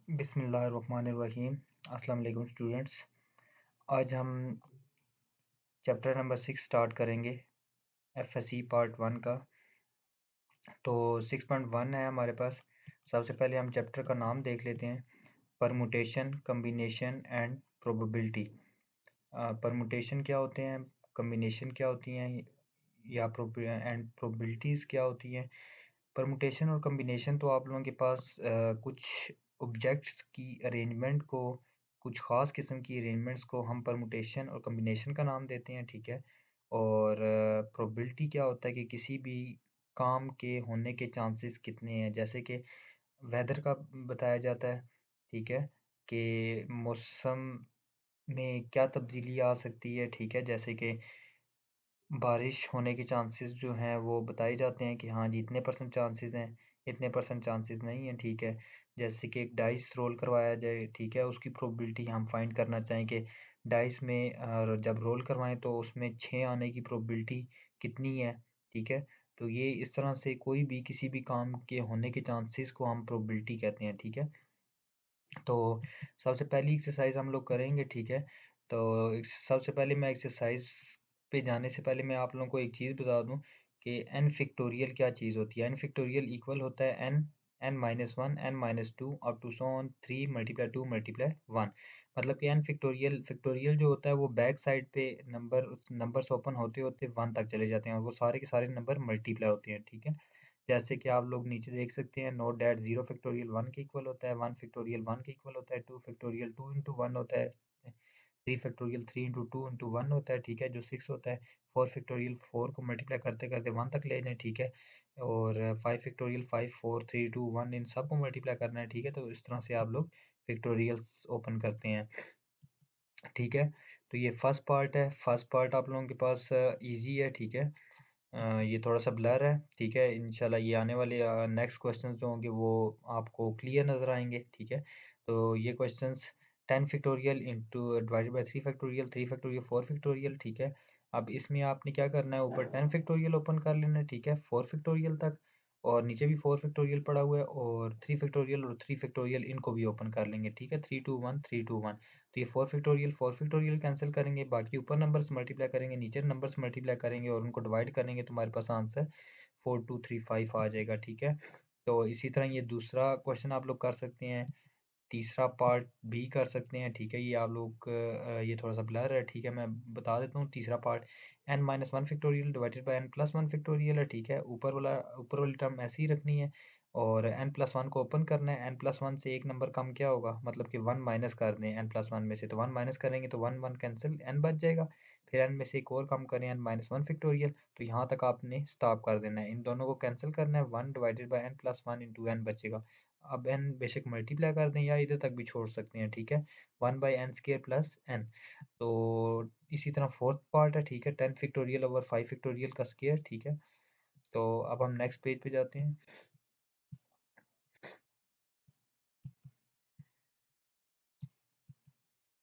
बिस्मिल्लाहिर्रहमानिर्रहीम। अस्सलाम वालेकुम स्टूडेंट्स। आज हम चैप्टर नंबर 6 स्टार्ट करेंगे एफएससी पार्ट 1 का। तो 6.1 है हमारे पास। सबसे पहले हम चैप्टर का नाम देख लेते हैं, permutation, combination and probability. Permutation क्या होते हैं, कम्बिनेशन क्या होती हैं, या एंड प्रोबेबिलिटीज़ क्या होती हैं। परमुटेशन और कम्बिनेशन तो आप लोगों के पास कुछ ऑब्जेक्ट्स की अरेंजमेंट को, कुछ ख़ास किस्म की अरेंजमेंट्स को हम परमुटेशन और कम्बिनेशन का नाम देते हैं, ठीक है। और प्रोबेबिलिटी क्या होता है कि किसी भी काम के होने के चांसेस कितने हैं, जैसे कि वेदर का बताया जाता है, ठीक है, कि मौसम में क्या तब्दीली आ सकती है, ठीक है। जैसे कि बारिश होने के चांसेस जो हैं वो बताए जाते हैं कि हाँ जी इतने परसेंट चांसेस हैं, इतने परसेंट चांसेस नहीं हैं, ठीक है। जैसे कि एक डाइस रोल करवाया जाए, ठीक है, उसकी प्रोबेबिलिटी हम फाइंड करना चाहें कि डाइस में जब रोल करवाएं तो उसमें 6 आने की प्रोबेबिलिटी कितनी है, ठीक है। तो ये इस तरह से कोई भी किसी भी काम के होने के चांसेस को हम प्रोबेबिलिटी कहते हैं, ठीक है। तो सबसे पहली एक्सरसाइज हम लोग करेंगे, ठीक है। तो सबसे पहले मैं एक्सरसाइज पे जाने से पहले मैं आप लोगों को एक चीज़ बता दूं कि एन फिक्टोरियल क्या चीज़ होती है। एन फिक्टोरियल इक्वल होता है n n minus one n minus two up to so on 3 multiply 2 multiply 1। मतलब कि एन फिक्टोरियल फिक्टोरियल जो होता है वो बैक साइड पे नंबर्स ओपन होते होते 1 तक चले जाते हैं और वो सारे के सारे नंबर मल्टीप्लाई होते हैं, ठीक है। जैसे कि आप लोग नीचे देख सकते हैं, नोट डैट 0 फैक्टोरियल 1 के इक्वल होता है, 1 फैक्टोरियल 1 के इक्वल होता है, 2 फैक्टोरियल 2 इंटू 1 होता है, 3 फैक्टोरियल 3 इंटू 2 इंटू 1 होता है, ठीक है, जो 6 होता है। 4 फैक्टोरियल 4 को मल्टीप्लाई करते करते 1 तक ले जाएं, ठीक है। और 5 फैक्टोरियल 5 4 3 2 1 इन सब को मल्टीप्लाई करना है, ठीक है। तो इस तरह से आप लोग फैक्टोरियल्स ओपन करते हैं, ठीक है। तो ये फर्स्ट पार्ट है। फर्स्ट पार्ट आप लोगों के पास इजी है, ठीक है। ये थोड़ा सा ब्लर है, ठीक है। इंशाल्लाह ये आने वाले नेक्स्ट क्वेश्चंस जो होंगे वो आपको क्लियर नज़र आएंगे, ठीक है। तो ये questions 10 factorial into divided by 3 factorial 3 factorial 4 factorial, ठीक है। अब इसमें आपने क्या करना है, ऊपर 10 फैक्टोरियल ओपन कर लेना है, ठीक है, 4 फैक्टोरियल तक, और नीचे भी 4 फैक्टोरियल पड़ा हुआ है, और 3 फैक्टोरियल और 3 फैक्टोरियल इनको भी ओपन कर लेंगे, ठीक है। 3 2 1 3 2 1। तो ये 4 फैक्टोरियल कैंसिल करेंगे, बाकी ऊपर नंबर्स मल्टीप्लाई करेंगे, नीचे नंबर्स मल्टीप्लाई करेंगे और उनको डिवाइड करेंगे, तुम्हारे पास आंसर 4235 आ जाएगा, ठीक है। तो इसी तरह ये दूसरा क्वेश्चन आप लोग कर सकते हैं, तीसरा पार्ट भी कर सकते हैं, ठीक है। ये आप लोग ये थोड़ा सा ब्लर है, ठीक है, मैं बता देता हूँ। तीसरा part n minus one factorial divided by n plus one factorial है, ठीक है। ऊपर वाली टर्म ऐसे ही रखनी है और n प्लस वन को ओपन करना है। n प्लस वन से एक नंबर कम क्या होगा, मतलब कि 1 माइनस कर दें n प्लस वन में से, तो 1 माइनस करेंगे तो 1 1 कैंसिल, n बच जाएगा। फिर n में से एक और कम करें, n माइनस वन फैक्टोरियल, तो यहाँ तक आपने स्टॉप कर देना है। इन दोनों को कैंसिल करना है, 1 divided by n plus one into n बचेगा। अब n बेशक मल्टीप्लाई कर दें या इधर तक भी छोड़ सकते हैं, ठीक है। 1 by n square plus n। तो इसी तरह फोर्थ पार्ट है, ठीक है, 10 फैक्टोरियल ओवर 5 फैक्टोरियल का स्केयर, ठीक है। तो अब हम नेक्स्ट पेज पे जाते हैं।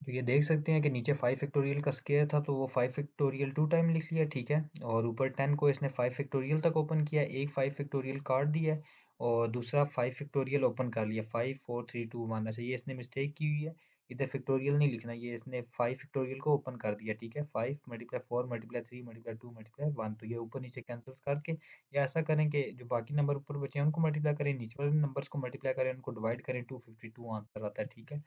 तो ये देख सकते हैं कि नीचे 5 फैक्टोरियल का स्केयर था तो वो 5 फैक्टोरियल 2 टाइम लिख लिया, ठीक है। और ऊपर 10 को इसने 5 फैक्टोरियल तक ओपन किया, एक 5 फैक्टोरियल काट दिया है और दूसरा 5 फैक्टोरियल ओपन कर लिया, 5 4 3 2 1। अच्छा, ये इसने मिस्टेक की हुई है, इधर फैक्टोरियल नहीं लिखना, ये इसने 5 फैक्टोरियल को ओपन कर दिया, ठीक है। 5 मल्टीप्लाई 4 मल्टीप्लाई 3 मल्टीप्लाई 2 मल्टीप्लाई 1। तो ये ऊपर नीचे कैंसिल करके या ऐसा करें कि जो बाकी नंबर ऊपर बचे हैं उनको मल्टीप्लाई करें, नीचे वाले नंबर्स को मल्टीप्लाई करें, उनको डिवाइड करें, 252 आंसर आता है, ठीक है।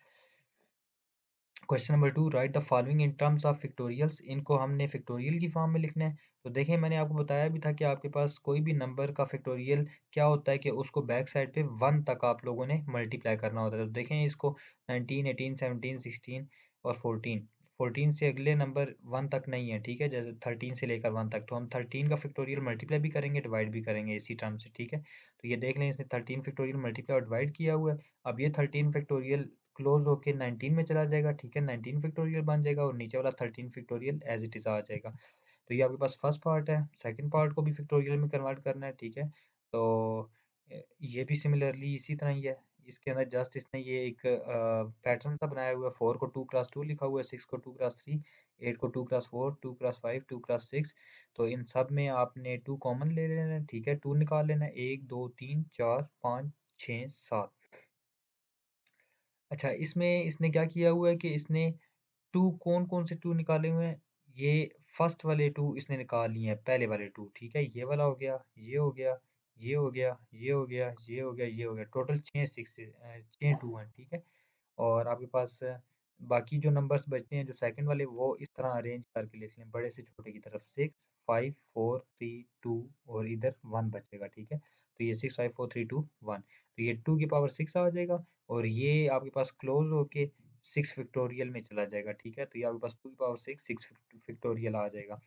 Question number 2, right the following in terms of factorials. इनको हमने फैक्टोरियल की फॉर्म में लिखना है। तो देखिए मैंने आपको बताया भी था कि आपके पास कोई भी नंबर का फैक्टोरियल क्या होता है कि उसको बैक साइड पे 1 तक आप लोगों ने मल्टीप्लाई करना होता है। तो देखें इसको 19 18 17 16 और 14, 14 से अगले नंबर 1 तक नहीं है, ठीक है, जैसे 13 से लेकर 1 तक। तो हम 13 का फैक्टोरियल मल्टीप्लाई भी करेंगे, डिवाइड भी करेंगे इसी टर्म से, ठीक है। तो ये देख लें इसने 13 फैक्टोरियल मल्टीप्लाई और डिवाइड किया हुआ है। अब ये 13 फैक्टोरियल क्लोज होके 19 में चला जाएगा, ठीक है, 19 फैक्टोरियल बन जाएगा और नीचे वाला 13 फैक्टोरियल एज इट इज आ जाएगा। तो ये आपके पास फर्स्ट पार्ट है। सेकंड पार्ट को भी फैक्टोरियल में कन्वर्ट करना है, ठीक है। तो ये भी सिमिलरली इसी तरह ही है। इसके अंदर जस्ट इसने ये एक पैटर्न सा बनाया हुआ है, 4 को 2 क्रॉस 2 लिखा हुआ है, 6 को 2 क्रॉस 3, 8 को 2 क्रॉस 4, 2 क्रॉस 5, 2 क्रॉस 6। तो इन सब में आपने 2 कॉमन ले लेना है, ठीक है, 2 निकाल लेना है, 1 2 3 4 5 6 7। अच्छा, इसमें इसने क्या किया हुआ है कि इसने टू कौन कौन से टू निकाले हुए हैं, ये फर्स्ट वाले टू इसने निकाल लिए हैं, पहले वाले टू, ठीक है, ये वाला हो गया, ये हो गया, ये हो गया, ये हो गया, ये हो गया, ये हो गया, टोटल छः टू हैं, ठीक है। और आपके पास बाकी जो नंबर्स बचते हैं जो सेकंड वाले, वो इस तरह अरेंज करके लिख लें, बड़े से छोटे की तरफ, 6 5 4 3 2 और इधर 1 बचेगा, ठीक है। तो ये 6 5 4 3 2 1, तो ये 2 की पावर 6 आ जाएगा, और ये आपके पास क्लोज होके 6 फैक्टोरियल में चला जाएगा, ठीक है। तो ये आपके पास 2 की पावर 6 6 फैक्टोरियल आ जाएगा।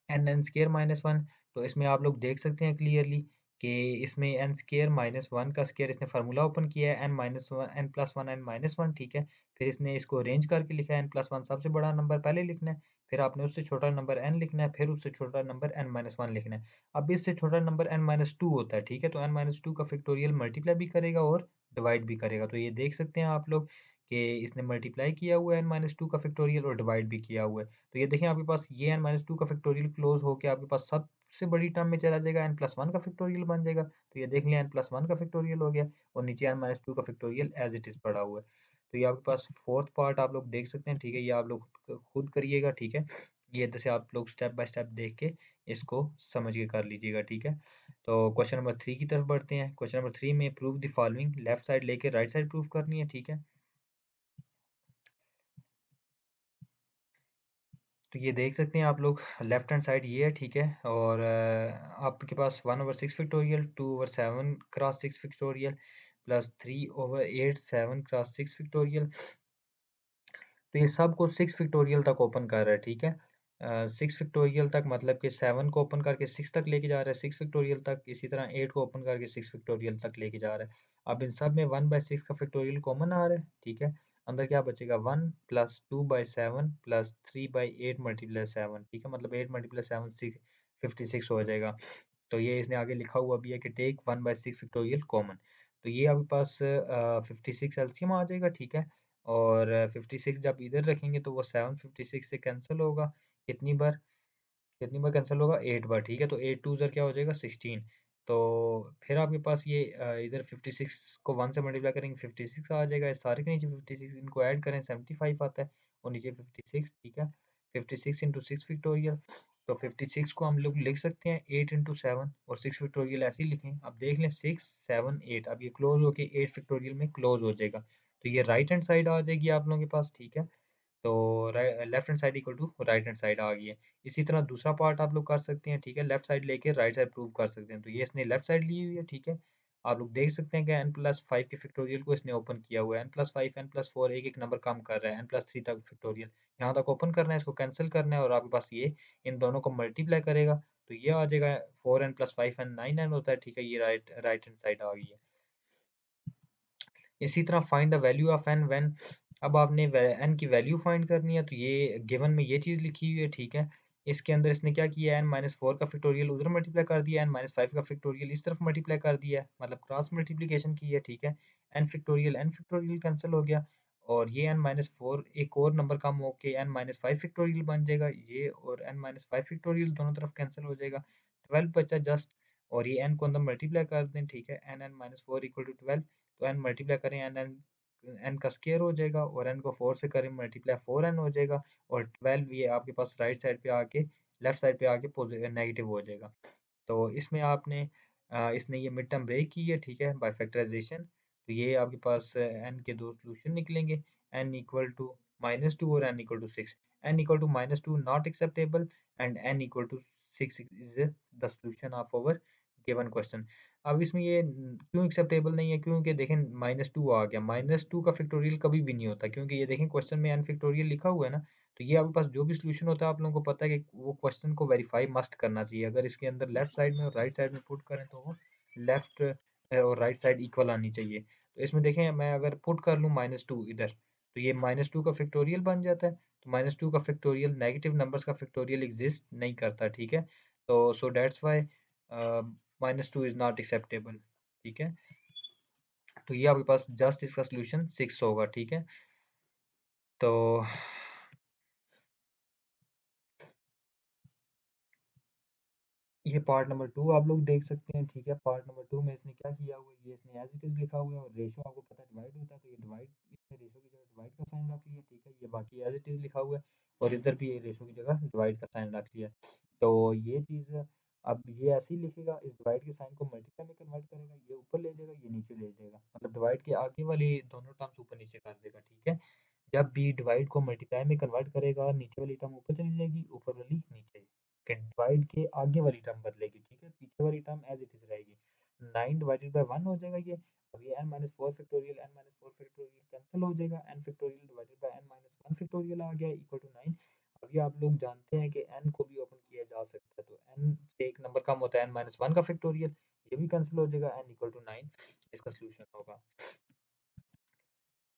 N n square minus one, तो इसमें आप लोग देख सकते हैं क्लियरली कि इसमें एन स्केयर माइनस वन का स्केयर इसने फार्मूला ओपन किया है, n minus one, n plus one, n minus one, ठीक है। फिर इसने इसको अरेंज करके लिखा है, एन प्लस वन सबसे बड़ा नंबर पहले लिखना है, फिर आपने उससे छोटा नंबर एन लिखना है, फिर उससे छोटा नंबर एन माइनस वन लिखना है। अब इससे छोटा नंबर एन माइनस टू होता है, ठीक है, तो एन माइनस टू का फैक्टोरियल मल्टीप्लाई भी करेगा और डिवाइड भी करेगा। तो ये देख सकते हैं आप लोग कि इसने मल्टीप्लाई किया हुआ है एन माइनस टू का फैक्टोरियल और डिवाइड भी किया हुआ है। तो ये देखें आपके पास ये एन माइनस टू का फैक्टोरियल क्लोज होकर आपके पास सबसे बड़ी टर्म में चला जाएगा, एन प्लस वन का फैक्टोरियल बन जाएगा। तो ये देख लिया एन प्लस वन का फैक्टोरियल हो गया, और नीचे एन माइनस टू का फैक्टोरियल एज इट इज पड़ा हुआ है। तो ये आपके पास फोर्थ पार्ट आप लोग देख सकते हैं, ठीक है, ये आप लोग खुद करिएगा, ठीक है। ये जैसे आप लोग स्टेप बाय स्टेप देख के इसको समझ के कर लीजिएगा, ठीक है। तो क्वेश्चन नंबर 3 की तरफ बढ़ते हैं। क्वेश्चन नंबर 3 में prove the following, left side लेके राइट साइड प्रूव करनी है, ठीक है। तो ये देख सकते हैं आप लोग, लेफ्ट हैंड साइड ये है, ठीक है, और आपके पास 1/6 factorial, 2/7 cross 6 factorial, plus 3/8 7 cross 6 factorial. तो ये सब को 6 फैक्टोरियल तक ओपन कर रहा है, ठीक है। 6 फैक्टोरियल तक मतलब कि 7 को ओपन करके 6 तक लेके जा रहा है, 6 फैक्टोरियल तक, इसी तरह 8 को ओपन करके 6 फैक्टोरियल तक लेके जा रहा है। अब इन सब में 1/6 का फैक्टोरियल कॉमन आ रहा है, ठीक है। अंदर क्या बचेगा, 1 प्लस 2/7 प्लस 3/8 मल्टीप्लाई 7, ठीक है, मतलब 8 मल्टीप्लाई 7 56 हो जाएगा। तो ये इसने आगे लिखा हुआ भी है कि टेक 1/6 फैक्टोरियल कॉमन। तो ये आपके पास 56 एलसीएम आ जाएगा, ठीक है। और 56 जब इधर रखेंगे तो वो 7 56 से कैंसिल होगा, कितनी बार, कितनी बार कैंसिल होगा, 8 बार, ठीक है। तो 8 टू ज़र क्या हो जाएगा, 16। तो फिर आपके पास ये इधर 56 को 1 से मल्टीप्लाई करेंगे, 56 आ जाएगा, इस सारे के नीचे 56, इनको ऐड करें 75 आता है, और नीचे 56, ठीक है। 56 इंटू 6 फैक्टोरियल, तो 56 को हम लोग लिख सकते हैं 8 इंटू 7, और 6 फैक्टोरियल ऐसे ही लिखें। अब देख लें 6 7 8, अब ये क्लोज होके 8 फैक्टोरियल में क्लोज हो जाएगा। तो ये राइट हैंड साइड आ जाएगी आप लोगों के पास, ठीक है। तो left hand side equal to right hand side आ गई है। इसी तरह दूसरा पार्ट आप लोग कर सकते हैं, ठीक है, लेफ्ट साइड लेके राइट साइड प्रूव कर सकते हैं। तो ये इसने लेफ्ट साइड ली हुई है, ठीक है। आप लोग देख सकते हैं कि एन प्लस फाइव के फैक्टोरियल को इसने ओपन किया हुआ है, n plus five, n plus four, एक एक नंबर कम कर रहा है, एन प्लस थ्री तक फैक्टोरियल यहाँ तक ओपन करना है, इसको कैंसिल करना है, और आपके पास ये इन दोनों को मल्टीप्लाई करेगा, तो ये आ जाएगा 4n प्लस 5n 9n होता है, ठीक है। ये राइट हैंड साइड आ गई है। इसी तरह find the value of n when, अब आपने एन की वैल्यू फाइंड करनी है, तो ये गिवन में ये चीज़ लिखी हुई है, ठीक है। इसके अंदर इसने क्या किया, एन माइनस फोर का फैक्टोरियल उधर मल्टीप्लाई कर दिया, एन माइनस फाइव का फैक्टोरियल इस तरफ मल्टीप्लाई कर दिया, मतलब क्रॉस मल्टीप्लिकेशन की है, ठीक है। एन फैक्टोरियल कैंसिल हो गया, और ये एन माइनस फोर एक और नंबर कम होके एन माइनस फाइव फैक्टोरियल बन जाएगा, ये और एन माइनस फाइव फैक्टोरियल दोनों तरफ कैंसिल हो जाएगा, 12 बचा जस्ट। और ये एन को अंदर मल्टीप्लाई कर दें, ठीक है, n n minus four equal to 12, तो एन मल्टीप्लाई करें एन एन, एन का स्केयर हो जाएगा, और एन को फोर से करें मल्टीप्लाई 4n हो जाएगा, और 12 ये आपके पास राइट साइड पे आके, लेफ्ट साइड पे आके नेगेटिव हो जाएगा। तो इसमें आपने इसने ये मिड टर्म ब्रेक की है, ठीक है, बाय फैक्टराइजेशन। तो ये आपके पास एन के दो सोल्यूशन निकलेंगे, एन इक्वल टू -2 और n equal to 6। N equal to -2 not acceptable, and n equal to 6 is the solution of our given question. अब इसमें ये क्यों एक्सेप्टेबल नहीं है, क्योंकि देखें -2 आ गया, -2 का फैक्टोरियल कभी भी नहीं होता, क्योंकि ये देखें क्वेश्चन में एन फैक्टोरियल लिखा हुआ है ना। तो ये आपके पास जो भी सोल्यूशन होता है आप लोगों को पता है कि वो क्वेश्चन को वेरीफाई मस्ट करना चाहिए। अगर इसके अंदर लेफ्ट साइड में और राइट साइड में पुट करें तो वो लेफ्ट और राइट साइड इक्वल आनी चाहिए। तो इसमें देखें मैं अगर पुट कर लूँ -2 इधर, तो ये -2 का फैक्टोरियल बन जाता है। तो -2 का फैक्टोरियल नेगेटिव नंबर्स का फैक्टोरियल एग्जिस्ट नहीं करता, ठीक है। तो so that's why -2 is not acceptable, ठीक है। तो ये आपके पास जस्ट इसका सोल्यूशन 6 होगा, ठीक है। तो ये पार्ट नंबर 2 आप लोग देख सकते हैं, ठीक है। पार्ट नंबर 2 में इसने क्या किया हुआ है, ये इसने एज इट इज लिखा हुआ है, और रेशो आपको पता है डिवाइड होता है, तो ये इट इज़ लिखा हुआ है, और इधर भी ये रेशो की जगह डिवाइड का साइन रख लिया। तो ये चीज़ अब ये ऐसे ही लिखेगा, इस डिवाइड के साइन को मल्टीप्लाई में कन्वर्ट करेगा, ये ऊपर ले जाएगा, ये नीचे ले जाएगा, मतलब डिवाइड के आगे वाली दोनों टर्म्स ऊपर नीचे कर देगा, ठीक है। जब भी डिवाइड को मल्टीप्लाई में कन्वर्ट करेगा, नीचे वाली टर्म ऊपर चली जाएगी, ऊपर वाली नीचे। डिवाइड के आगे वाली टर्म बदलेगी, ठीक है, पीछे वाली टर्म एज इट इज रहेगी। 9 डिवाइडेड बाय 1 हो जाएगा ये। अब ये n minus four factorial cancel हो जाएगा, n factorial divided by n minus one factorial आ गया इक्वल टू 9। अब ये आप लोग जानते हैं कि n को भी ओपन किया जा सकता है, तो n से एक नंबर कम होता है n माइनस वन का फैक्टोरियल, ये भी कैंसिल हो जाएगा, n इक्वल टू 9 इसका सोल्यूशन होगा।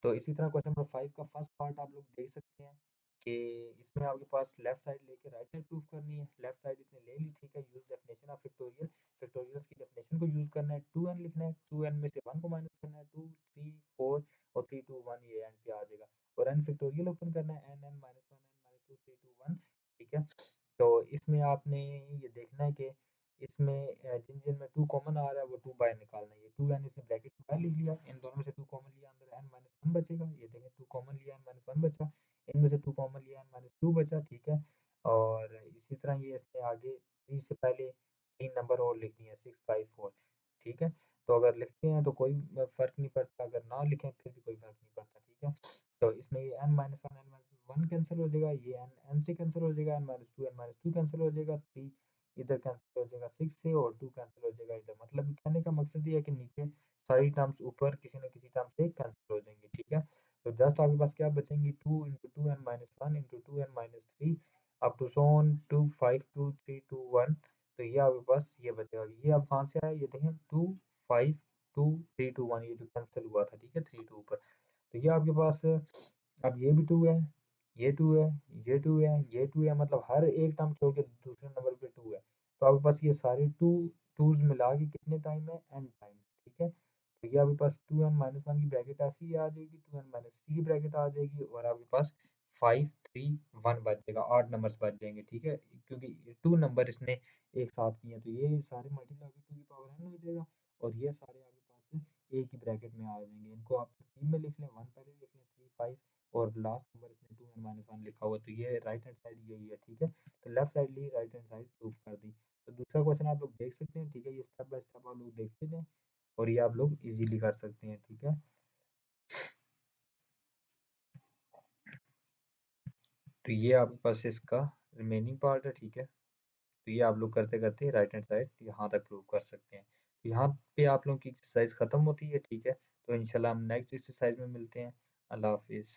तो इसी तरह क्वेश्चन नंबर 5 का फर्स्ट पार्ट आप लोग देख सकते हैं कि इसमें आपके पास लेफ्ट साइड लेके राइट साइड प्रूफ करनी है। लेफ्ट साइड इसने ले ली, ठीक है, use definition of factorial, factorials की डेफिनेशन को यूज करना है, 2n लिखना है, 2n में से 1 को माइनस करना है, 2 3 4 और 3 2 1 ये एंड पे आ जाएगा, और n फैक्टोरियल ओपन करना है, n n minus 1 n minus 2 3 2 1, ठीक है। तो इसमें आपने ये देखना है कि इसमें जिन जिन में 2 कॉमन आ रहा है वो 2 बाहर निकालना है। ये 2n इसने ब्रैकेट में बाहर लिख लिया, इन दोनों में से 2 कॉमन लिया, अंदर n माइनस 1 बचेगा। ये देखें 2 कॉमन लिया, n माइनस 1 बचा, इनमें से 2 कॉमन लिया, n माइनस 2 बचा, ठीक है। और इसी तरह ये इसने आगे 3 से पहले 3 नंबर और लिखनी है, 6 5 4, ठीक है। तो अगर लिखते हैं तो कोई फर्क नहीं पड़ता, अगर ना लिखें फिर भी कोई फर्क नहीं पड़ता, ठीक है। तो इसमें ये n minus one n minus one cancel हो जाएगा, ये n n से कैंसिल हो जाएगा, n माइनस टू कैंसिल हो जाएगा, 3 इधर कैंसिल हो जाएगा 6 से, और 2 कैंसिल हो जाएगा इधर। मतलब कहने का मकसद ये है कि नीचे सारी टर्म्स ऊपर किसी न किसी टर्म से कैंसिल हो जाएंगी, ठीक है। तो जस्ट आपके पास क्या बचेंगी, 2 into two n minus one into two n minus three up to so on 2 5 2 3 2 1। तो ये आपके पास ये बचेगा, ये अब कहाँ से आया, ये देखें 2 5 2 3 2 1, ये जो कैंसिल हुआ था, ठीक है, 3 2 ऊपर। तो ये आपके पास अब ये भी 2 है, ये 2 है, ये 2 है, ये 2 है, मतलब हर एक टर्म छोड़ के दूसरे नंबर पे 2 है। तो आपके पास ये सारे 2's मिला के कितने टाइम है, n टाइम्स, ठीक है। तो ये आपके पास 2n माइनस वन की ब्रैकेट ऐसी ही आ जाएगी, 2n माइनस थ्री की ब्रैकेट आ जाएगी, और आपके पास 5 3 1 बच जाएगा, 8 नंबर्स बच जाएंगे, ठीक है। क्योंकि 2 नंबर इसने एक साथ किए हैं, तो ये सारे मल्टीप्लाई होकर 2 की पावर n हो जाएगा, और ये सारे आपके पास एक ही ब्रैकेट में आ जाएंगे। इनको आप तरतीब में लिख लें, 1 पहले लिख लें, 3 5, और लास्ट नंबर इसमें 2n माइनस वन लिखा हुआ, तो ये राइट हैंड साइड यही है, ठीक है। तो लेफ्ट साइड ली, राइट हैंड साइड प्रूफ कर दी। तो दूसरा क्वेश्चन आप लोग देख सकते हैं, ठीक है, ये स्टेप बाय स्टेप आप लोग देखते जाएं, और ये आप लोग इजीली कर सकते हैं, ठीक है। तो ये आपके पास इसका रिमेनिंग पार्ट है, ठीक है। तो ये आप लोग करते करते राइट हैंड साइड यहाँ तक प्रूव कर सकते हैं। तो यहाँ पे आप लोगों की एक्सरसाइज खत्म होती है, ठीक है। तो इंशाल्लाह हम नेक्स्ट एक्सरसाइज में मिलते हैं। अल्लाह हाफिज़।